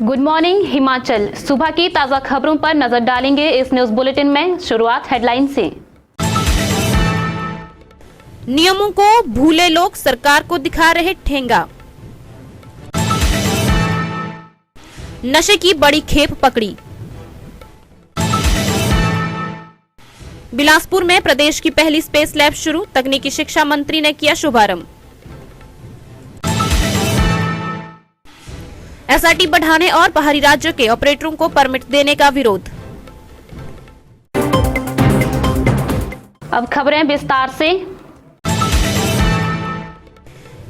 Good morning Himachal. सुबह की ताजा खबरों पर नजर डालेंगे इस न्यूज बुलेटिन में। शुरुआत हेडलाइन से। नियमों को भूले लोग सरकार को दिखा रहे ठेंगा। नशे की बड़ी खेप पकड़ी। बिलासपुर में प्रदेश की पहली स्पेस लैब शुरू, तकनीकी शिक्षा मंत्री ने किया शुभारंभ। एसआरटी बढ़ाने और बाहरी राज्यों के ऑपरेटरों को परमिट देने का विरोध। अब खबरें विस्तार से।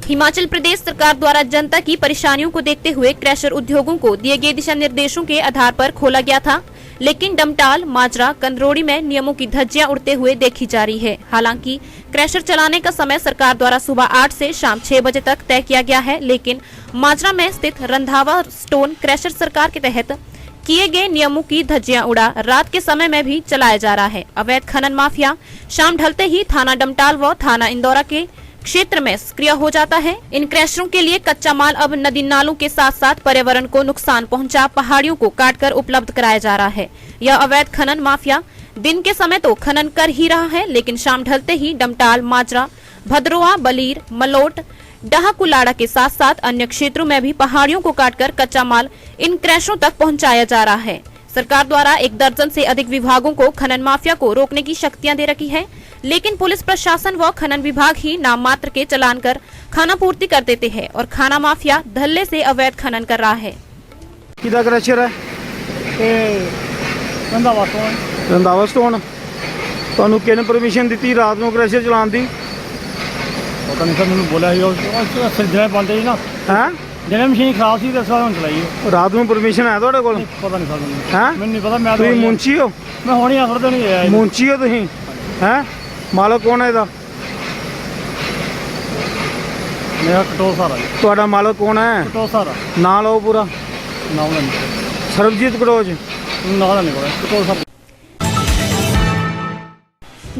हिमाचल प्रदेश सरकार द्वारा जनता की परेशानियों को देखते हुए क्रैशर उद्योगों को दिए गए दिशा निर्देशों के आधार पर खोला गया था, लेकिन डमटाल, माजरा, कंदरोड़ी में नियमों की धज्जियां उड़ते हुए देखी जा रही है। हालांकि क्रैशर चलाने का समय सरकार द्वारा सुबह 8 से शाम 6 बजे तक तय किया गया है, लेकिन माजरा में स्थित रंधावा स्टोन क्रैशर सरकार के तहत किए गए नियमों की धज्जियां उड़ा रात के समय में भी चलाया जा रहा है। अवैध खनन माफिया शाम ढलते ही थाना डमटाल व थाना इंदौरा के क्षेत्र में सक्रिय हो जाता है। इन क्रैशरों के लिए कच्चा माल अब नदी नालों के साथ साथ पर्यावरण को नुकसान पहुंचा पहाड़ियों को काटकर उपलब्ध कराया जा रहा है। यह अवैध खनन माफिया दिन के समय तो खनन कर ही रहा है, लेकिन शाम ढलते ही डमटाल, माजरा, भद्रोआ, बलीर, मलोट, डाहकुलाड़ा के साथ साथ अन्य क्षेत्रों में भी पहाड़ियों को काटकर कच्चा माल इन क्रैशरों तक पहुंचाया जा रहा है। सरकार द्वारा 1 दर्जन से अधिक विभागों को खनन माफिया को रोकने की शक्तियां दे रखी है, लेकिन पुलिस प्रशासन व खनन विभाग ही नाम मात्र के चालान कर खाना पूर्ति कर देते हैं और खाना माफिया धल्ले से अवैध खनन कर रहा है। किदा क्रैशर है रंधावा स्टोन ਤੁਹਾਨੂੰ ਕਿਹਨੇ ਪਰਮਿਸ਼ਨ ਦਿੱਤੀ ਰਾਤ ਨੂੰ क्रैशर ਚਲਾਉਣ ਦੀ? ਪਤਾ ਨਹੀਂ ਸਰ, ਮੈਨੂੰ ਬੋਲਿਆ ਸੀ ਉਹ ਸਿਰਜਣਾ ਬੰਦੇ ਸੀ ਨਾ। ਹੈ ਜਿਵੇਂ ਮਸ਼ੀਨ ਖਰਾਬ ਸੀ ਤੇ ਸਾਰਾ ਹੁਣ ਚਲਾਈ ਹੈ। ਰਾਤ ਨੂੰ ਪਰਮਿਸ਼ਨ ਹੈ ਤੁਹਾਡੇ ਕੋਲ? ਪਤਾ ਨਹੀਂ ਸਰ ਮੈਨੂੰ। ਹੈ ਮੈਨੂੰ ਨਹੀਂ ਪਤਾ। ਮੈਂ ਤੁਸੀਂ ਮੁੰਚੀ ਹੋ? ਮੈਂ ਹੁਣੀ ਆ ਥੋੜੇ ਦਿਨ ਆਇਆ। ਮੁੰਚੀ ਹੋ ਤੁਸੀਂ? ਹੈ ਮਾਲਕ ਕੌਣ ਹੈ ਇਹਦਾ? ਮੇਰਾ ਕਟੋਰ ਸਾਰਾ ਜੀ। ਤੁਹਾਡਾ ਮਾਲਕ ਕੌਣ ਹੈ? ਕਟੋਰ ਸਾਰਾ ਨਾਂ ਲਓ ਪੂਰਾ। ਨਾਮ ਨਹੀਂ ਸਰਬਜੀਤ ਕਟੋਜ। ਨਾਮ ਨਹੀਂ ਪਤਾ। ਕਟੋਰ ਸਾਰਾ।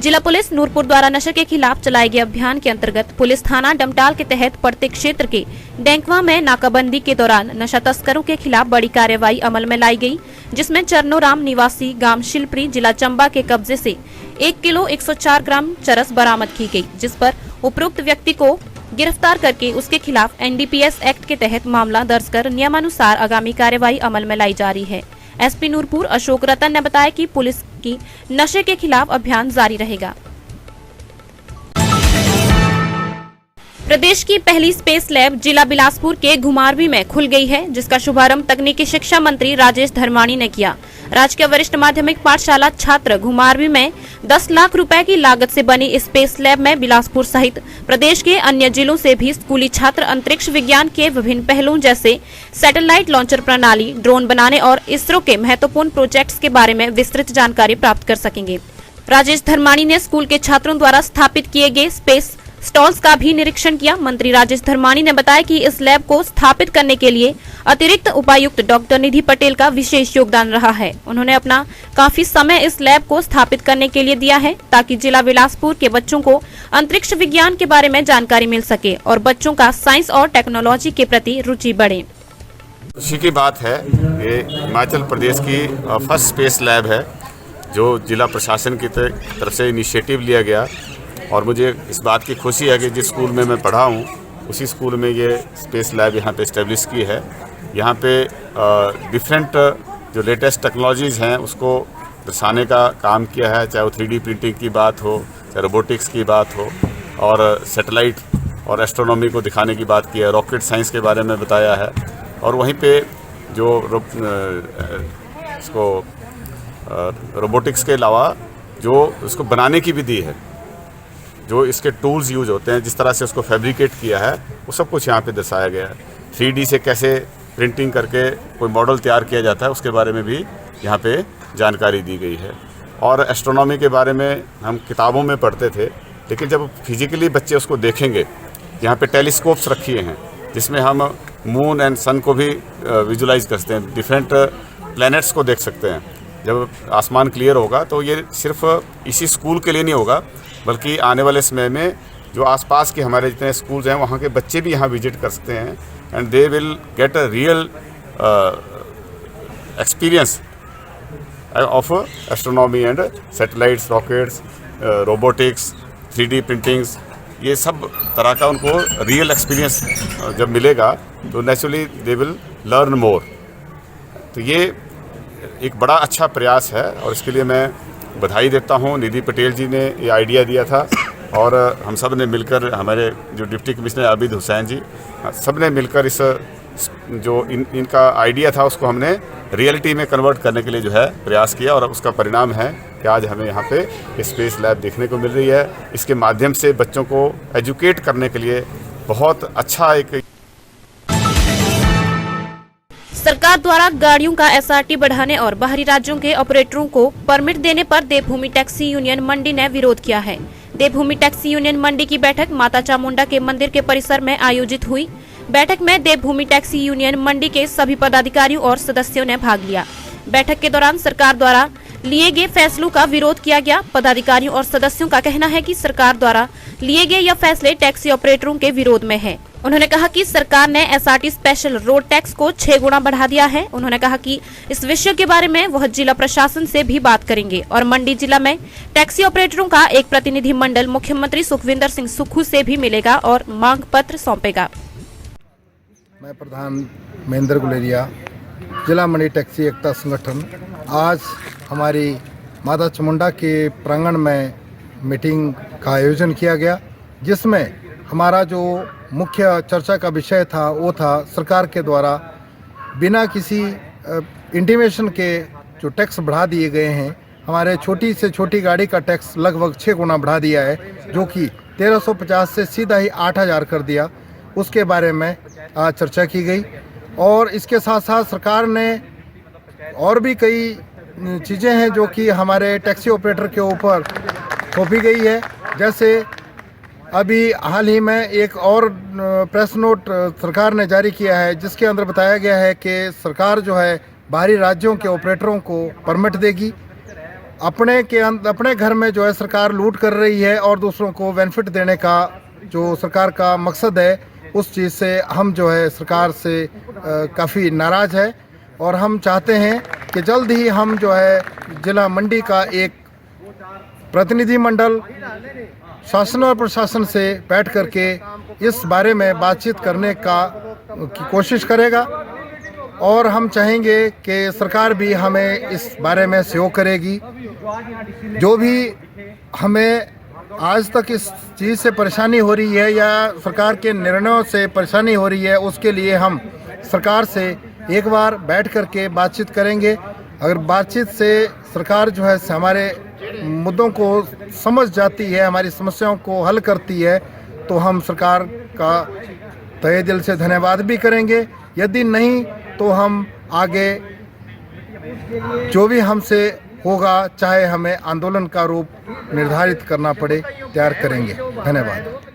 जिला पुलिस नूरपुर द्वारा नशे के खिलाफ चलाए गए अभियान के अंतर्गत पुलिस थाना डमटाल के तहत पड़ते क्षेत्र के डेंकवा में नाकाबंदी के दौरान नशा तस्करों के खिलाफ बड़ी कार्रवाई अमल में लाई गई, जिसमें चरनोराम निवासी गांव शिलप्री, जिला चंबा के कब्जे से 1 किलो 104 ग्राम चरस बरामद की गई, जिस पर उपरोक्त व्यक्ति को गिरफ्तार करके उसके खिलाफ NDPS एक्ट के तहत मामला दर्ज कर नियमानुसार आगामी कार्रवाई अमल में लाई जा रही है। एसपी नूरपुर अशोक रतन ने बताया कि पुलिस की नशे के खिलाफ अभियान जारी रहेगा। प्रदेश की पहली स्पेस लैब जिला बिलासपुर के घुमारवी में खुल गई है, जिसका शुभारंभ तकनीकी शिक्षा मंत्री राजेश धर्माणी ने किया। राजकीय वरिष्ठ माध्यमिक पाठशाला छात्र घुमारवी में 10 लाख रुपए की लागत से बनी इस स्पेस लैब में बिलासपुर सहित प्रदेश के अन्य जिलों से भी स्कूली छात्र अंतरिक्ष विज्ञान के विभिन्न पहलुओं जैसे सैटेलाइट लॉन्चर प्रणाली, ड्रोन बनाने और इसरो के महत्वपूर्ण प्रोजेक्ट्स के बारे में विस्तृत जानकारी प्राप्त कर सकेंगे। राजेश धर्माणी ने स्कूल के छात्रों द्वारा स्थापित किए गए स्पेस स्टॉल्स का भी निरीक्षण किया। मंत्री राजेश धर्माणी ने बताया कि इस लैब को स्थापित करने के लिए अतिरिक्त उपायुक्त डॉक्टर निधि पटेल का विशेष योगदान रहा है। उन्होंने अपना काफी समय इस लैब को स्थापित करने के लिए दिया है, ताकि जिला बिलासपुर के बच्चों को अंतरिक्ष विज्ञान के बारे में जानकारी मिल सके और बच्चों का साइंस और टेक्नोलॉजी के प्रति रुचि बढ़े। खुशी की बात है, ये हिमाचल प्रदेश की फर्स्ट स्पेस लैब है जो जिला प्रशासन की तरफ से इनिशिएटिव लिया गया, और मुझे इस बात की खुशी है कि जिस स्कूल में मैं पढ़ा हूँ उसी स्कूल में ये स्पेस लैब यहाँ पे इस्टेब्लिश की है। यहाँ पे डिफरेंट जो लेटेस्ट टेक्नोलॉजीज़ हैं उसको दर्शाने का काम किया है, चाहे वो 3D प्रिंटिंग की बात हो, चाहे रोबोटिक्स की बात हो, और सैटेलाइट और एस्ट्रोनॉमी को दिखाने की बात की है, रॉकेट साइंस के बारे में बताया है। और वहीं पे जो इसको रोबोटिक्स के अलावा जो उसको बनाने की भी दी है, जो इसके टूल्स यूज होते हैं, जिस तरह से उसको फैब्रिकेट किया है, वो सब कुछ यहाँ पे दर्शाया गया है। 3D से कैसे प्रिंटिंग करके कोई मॉडल तैयार किया जाता है उसके बारे में भी यहाँ पे जानकारी दी गई है। और एस्ट्रोनॉमी के बारे में हम किताबों में पढ़ते थे, लेकिन जब फिजिकली बच्चे उसको देखेंगे, यहाँ पे टेलीस्कोप्स रखी हैं जिसमें हम मून एंड सन को भी विजुलाइज कर सकते हैं, डिफरेंट प्लैनेट्स को देख सकते हैं। जब आसमान क्लियर होगा तो ये सिर्फ इसी स्कूल के लिए नहीं होगा, बल्कि आने वाले समय में जो आसपास के हमारे जितने स्कूल्स हैं वहाँ के बच्चे भी यहाँ विजिट कर सकते हैं, and they will get a real experience of astronomy and satellites, rockets, robotics, 3D printings, ये सब तरह का उनको रियल एक्सपीरियंस जब मिलेगा तो naturally they will learn more. तो ये एक बड़ा अच्छा प्रयास है और इसके लिए मैं बधाई देता हूँ। निधि पटेल जी ने ये आइडिया दिया था और हम सब ने मिलकर, हमारे जो डिप्टी कमिश्नर आबिद हुसैन जी, सब ने मिलकर इस जो इनका आइडिया था उसको हमने रियलिटी में कन्वर्ट करने के लिए जो है प्रयास किया और उसका परिणाम है कि आज हमें यहाँ पे स्पेस लैब देखने को मिल रही है। इसके माध्यम से बच्चों को एजुकेट करने के लिए बहुत अच्छा एक सरकार द्वारा गाड़ियों का एसआरटी बढ़ाने और बाहरी राज्यों के ऑपरेटरों को परमिट देने पर देवभूमि टैक्सी यूनियन मंडी ने विरोध किया है। देवभूमि टैक्सी यूनियन मंडी की बैठक माता चामुंडा के मंदिर के परिसर में आयोजित हुई। बैठक में देवभूमि टैक्सी यूनियन मंडी के सभी पदाधिकारियों और सदस्यों ने भाग लिया। बैठक के दौरान सरकार द्वारा लिए गए फैसलों का विरोध किया गया। पदाधिकारियों और सदस्यों का कहना है कि सरकार द्वारा लिए गए यह फैसले टैक्सी ऑपरेटरों के विरोध में है। उन्होंने कहा कि सरकार ने एसआरटी स्पेशल रोड टैक्स को 6 गुना बढ़ा दिया है। उन्होंने कहा कि इस विषय के बारे में वह जिला प्रशासन से भी बात करेंगे और मंडी जिला में टैक्सी ऑपरेटरों का एक प्रतिनिधि मंडल मुख्यमंत्री सुखविंदर सिंह सुक्खू से भी मिलेगा और मांग पत्र सौंपेगा। मैं प्रधान महेंद्र गुलेरिया, जिला मंडी टैक्सी एकता संगठन। आज हमारी माता चामुंडा के प्रांगण में मीटिंग का आयोजन किया गया, जिसमें हमारा जो मुख्य चर्चा का विषय था वो था सरकार के द्वारा बिना किसी इंटीमेशन के जो टैक्स बढ़ा दिए गए हैं। हमारे छोटी से छोटी गाड़ी का टैक्स लगभग 6 गुना बढ़ा दिया है, जो कि 1350 से सीधा ही 8000 कर दिया। उसके बारे में आज चर्चा की गई और इसके साथ साथ सरकार ने और भी कई चीज़ें हैं जो कि हमारे टैक्सी ऑपरेटर के ऊपर थोपी गई है। जैसे अभी हाल ही में एक और प्रेस नोट सरकार ने जारी किया है, जिसके अंदर बताया गया है कि सरकार जो है बाहरी राज्यों के ऑपरेटरों को परमिट देगी। अपने घर में जो है सरकार लूट कर रही है और दूसरों को बेनिफिट देने का जो सरकार का मकसद है, उस चीज़ से हम जो है सरकार से काफ़ी नाराज़ है और हम चाहते हैं कि जल्द ही हम जो है जिला मंडी का एक प्रतिनिधि मंडल शासन और प्रशासन से बैठ करके इस बारे में बातचीत करने की कोशिश करेगा और हम चाहेंगे कि सरकार भी हमें इस बारे में सहयोग करेगी। जो भी हमें आज तक इस चीज़ से परेशानी हो रही है या सरकार के निर्णयों से परेशानी हो रही है, उसके लिए हम सरकार से एक बार बैठ करके बातचीत करेंगे। अगर बातचीत से सरकार जो है हमारे मुद्दों को समझ जाती है, हमारी समस्याओं को हल करती है, तो हम सरकार का तहे दिल से धन्यवाद भी करेंगे। यदि नहीं तो हम आगे जो भी हमसे होगा, चाहे हमें आंदोलन का रूप निर्धारित करना पड़े, तैयार करेंगे। धन्यवाद।